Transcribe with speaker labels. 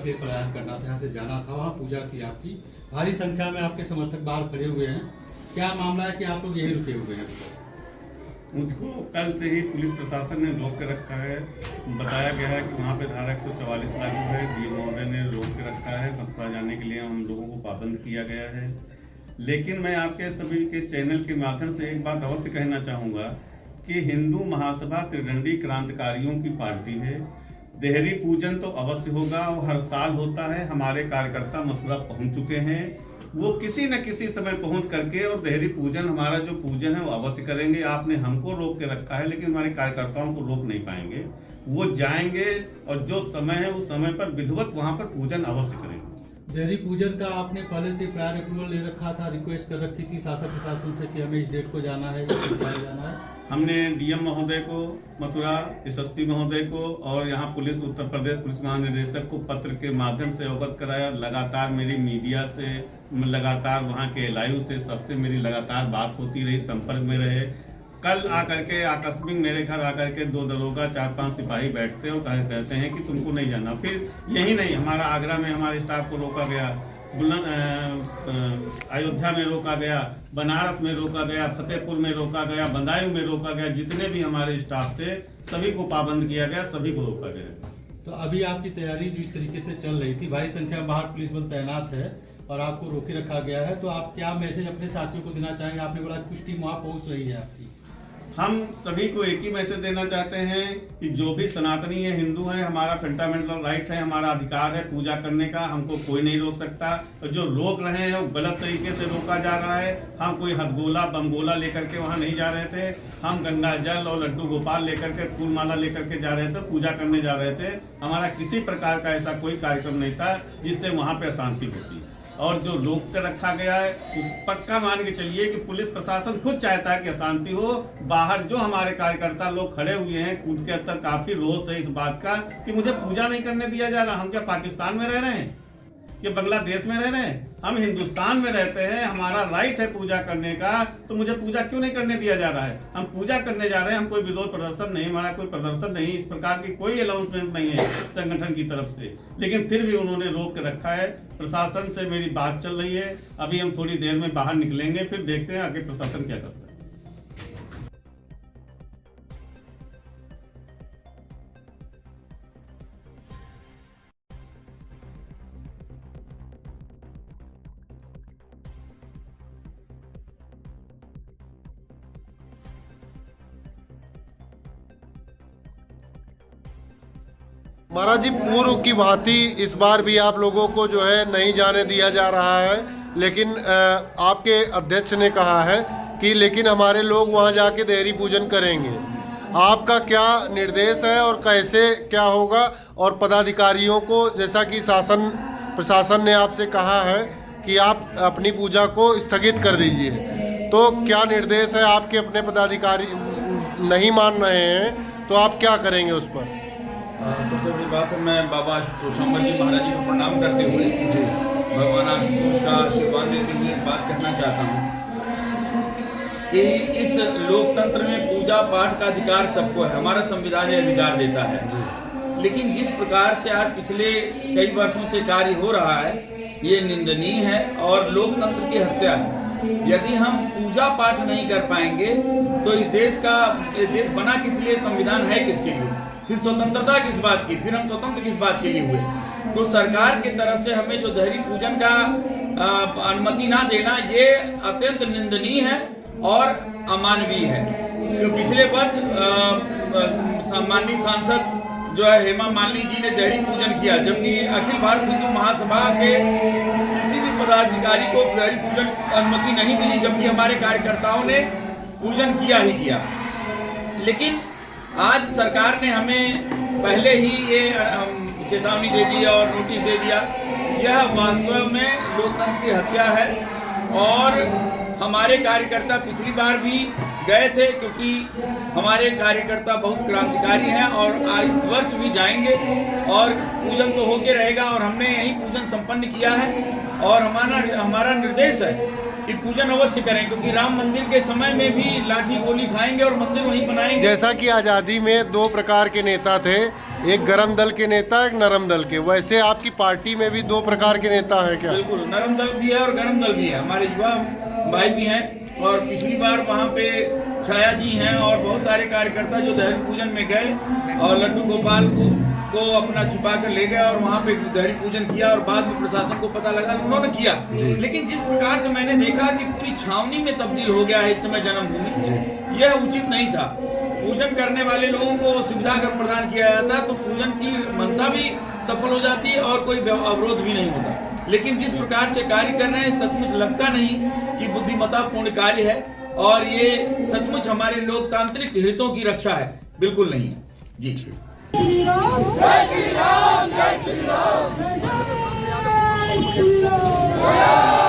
Speaker 1: फिर पलायन करना था, यहाँ से जाना था, वहाँ पूजा थी आपकी। भारी संख्या में आपके समर्थक बाहर खड़े हुए हैं, क्या मामला है कि आप लोग यही रुके हुए हैं?
Speaker 2: मुझको कल से ही पुलिस प्रशासन ने रोक के रखा है। बताया गया है कि वहाँ पे धारा 144 लागू है। डीएम महोदय ने रोक के रखा है। मथुरा जाने के लिए हम लोगों को पाबंद किया गया है। लेकिन मैं आपके सभी के चैनल के माध्यम से एक बात अवश्य कहना चाहूँगा कि हिंदू महासभा त्रिदंडी क्रांतिकारियों की पार्टी है। देहरी पूजन तो अवश्य होगा और हर साल होता है। हमारे कार्यकर्ता मथुरा पहुँच चुके हैं, वो किसी न किसी समय पहुंच करके और देहरी पूजन, हमारा जो पूजन है वो अवश्य करेंगे। आपने हमको रोक के रखा है, लेकिन हमारे कार्यकर्ताओं को रोक नहीं पाएंगे। वो जाएंगे और जो समय है उस समय पर विधिवत वहां पर पूजन अवश्य करेंगे।
Speaker 1: देहरी पूजन का आपने पहले से प्रायर अप्रूवल ले रखा था, रिक्वेस्ट कर रखी थी शासन प्रशासन से कि हमें इस डेट को जाना है, जाना है?
Speaker 2: हमने डीएम महोदय को, मथुरा एसएसपी महोदय को और यहाँ पुलिस, उत्तर प्रदेश पुलिस महानिदेशक को पत्र के माध्यम से अवगत कराया। लगातार मेरी मीडिया से, लगातार वहाँ के लाइव से सबसे मेरी लगातार बात होती रही, संपर्क में रहे। कल आकर के आकस्मिक मेरे घर आकर के 2 दरोगा 4-5 सिपाही बैठते और कहते हैं कि तुमको नहीं जाना। फिर यही नहीं, हमारा आगरा में हमारे स्टाफ को रोका गया, अयोध्या में रोका गया, बनारस में रोका गया, फतेहपुर में रोका गया, बदायूं में रोका गया। जितने भी हमारे स्टाफ थे सभी को पाबंद किया गया, सभी को रोका गया।
Speaker 1: तो अभी आपकी तैयारी जो इस तरीके से चल रही थी, भारी संख्या में बाहर पुलिस बल तैनात है और आपको रोके रखा गया है, तो आप क्या मैसेज अपने साथियों को देना चाहेंगे? आपने बोला कुछ टीम वहाँ पहुँच रही है आपकी।
Speaker 2: हम सभी को एक ही मैसेज देना चाहते हैं कि जो भी सनातनी है, हिंदू है, हमारा फंडामेंटल राइट है, हमारा अधिकार है पूजा करने का, हमको कोई नहीं रोक सकता। और जो रोक रहे हैं वो गलत तरीके से रोका जा रहा है। हम कोई हथगोला बमगोला लेकर के वहाँ नहीं जा रहे थे। हम गंगा जल और लड्डू गोपाल लेकर के, फूल माला लेकर के जा रहे थे, पूजा करने जा रहे थे। हमारा किसी प्रकार का ऐसा कोई कार्यक्रम नहीं था जिससे वहाँ पर अशांति होती। और जो रोक कर रखा गया है पक्का मान के चलिए कि पुलिस प्रशासन खुद चाहता है कि अशांति हो। बाहर जो हमारे कार्यकर्ता लोग खड़े हुए हैं उनके अंदर काफी रोष है इस बात का कि मुझे पूजा नहीं करने दिया जा रहा। हम क्या पाकिस्तान में रह रहे हैं कि बांग्लादेश में रह रहे हैं? हम हिंदुस्तान में रहते हैं, हमारा राइट है पूजा करने का, तो मुझे पूजा क्यों नहीं करने दिया जा रहा है? हम पूजा करने जा रहे हैं, हम कोई विरोध प्रदर्शन नहीं, हमारा कोई प्रदर्शन नहीं, इस प्रकार की कोई अनाउंसमेंट नहीं है संगठन की तरफ से। लेकिन फिर भी उन्होंने रोक के रखा है। प्रशासन से मेरी बात चल रही है, अभी हम थोड़ी देर में बाहर निकलेंगे, फिर देखते हैं आगे प्रशासन क्या करता है।
Speaker 3: महाराज जी, पूर्व की भांति इस बार भी आप लोगों को जो है नहीं जाने दिया जा रहा है, लेकिन आपके अध्यक्ष ने कहा है कि लेकिन हमारे लोग वहां जाके देहरी पूजन करेंगे। आपका क्या निर्देश है और कैसे क्या होगा? और पदाधिकारियों को, जैसा कि शासन प्रशासन ने आपसे कहा है कि आप अपनी पूजा को स्थगित कर दीजिए, तो क्या निर्देश है आपके? अपने पदाधिकारी नहीं मान रहे हैं तो आप क्या करेंगे उस पर?
Speaker 4: सबसे बड़ी बात है, मैं बाबा आशुतोष जी महाराज जी को प्रणाम करते हुए भगवान आशुतोष का आशीर्वाद लेते हुए बात कहना चाहता हूँ कि इस लोकतंत्र में पूजा पाठ का अधिकार सबको है, हमारा संविधान ये अधिकार देता है। लेकिन जिस प्रकार से आज पिछले कई वर्षों से कार्य हो रहा है ये निंदनीय है और लोकतंत्र की हत्या है। यदि हम पूजा पाठ नहीं कर पाएंगे तो इस देश बना किस लिए, संविधान है किसके लिए, फिर स्वतंत्रता किस बात की, फिर हम स्वतंत्र किस बात के लिए हुए? तो सरकार की तरफ से हमें जो देहरी पूजन का अनुमति ना देना ये अत्यंत निंदनीय है और अमानवीय है। तो पिछले वर्ष सम्माननीय सांसद जो है हेमा मालिनी जी ने देहरी पूजन किया, जबकि अखिल भारत हिंदू महासभा के किसी भी पदाधिकारी को देहरी पूजन अनुमति नहीं मिली, जबकि हमारे कार्यकर्ताओं ने पूजन किया ही किया। लेकिन आज सरकार ने हमें पहले ही ये चेतावनी दे दी और नोटिस दे दिया। यह वास्तव में लोकतंत्र की हत्या है और हमारे कार्यकर्ता पिछली बार भी गए थे, क्योंकि हमारे कार्यकर्ता बहुत क्रांतिकारी हैं और इस वर्ष भी जाएंगे और पूजन तो होके रहेगा और हमने यही पूजन संपन्न किया है। और हमारा निर्देश है कि पूजन अवश्य करें, क्योंकि राम मंदिर के समय में भी लाठी गोली खाएंगे और मंदिर वहीं बनाएंगे।
Speaker 3: जैसा कि आज़ादी में 2 प्रकार के नेता थे, एक गरम दल के नेता, एक नरम दल के, वैसे आपकी पार्टी में भी 2 प्रकार के नेता हैं क्या?
Speaker 4: बिल्कुल, नरम दल भी है और गरम दल भी है। हमारे युवा भाई भी हैं, और पिछली बार वहाँ पे छाया जी हैं और बहुत सारे कार्यकर्ता जो दहरी पूजन में गए और लड्डू गोपाल को अपना छिपा कर ले गए और वहाँ पे दहरी पूजन किया, और बाद में प्रशासन को पता लगा उन्होंने किया। लेकिन जिस प्रकार से मैंने देखा कि पूरी छावनी में तब्दील हो गया है इस समय जन्मभूमि, यह उचित नहीं था। पूजन करने वाले लोगों को सुविधा अगर प्रदान किया जाता तो पूजन की मंशा भी सफल हो जाती और कोई अवरोध भी नहीं होता। लेकिन जिस प्रकार से कार्य कर रहे हैं, सचमुच लगता नहीं कि बुद्धिमत्तापूर्ण कार्य है, और ये सचमुच हमारे लोकतांत्रिक हितों की रक्षा है, बिल्कुल नहीं है। जी
Speaker 5: श्री राम जय श्री राम जय श्री राम जय श्री राम।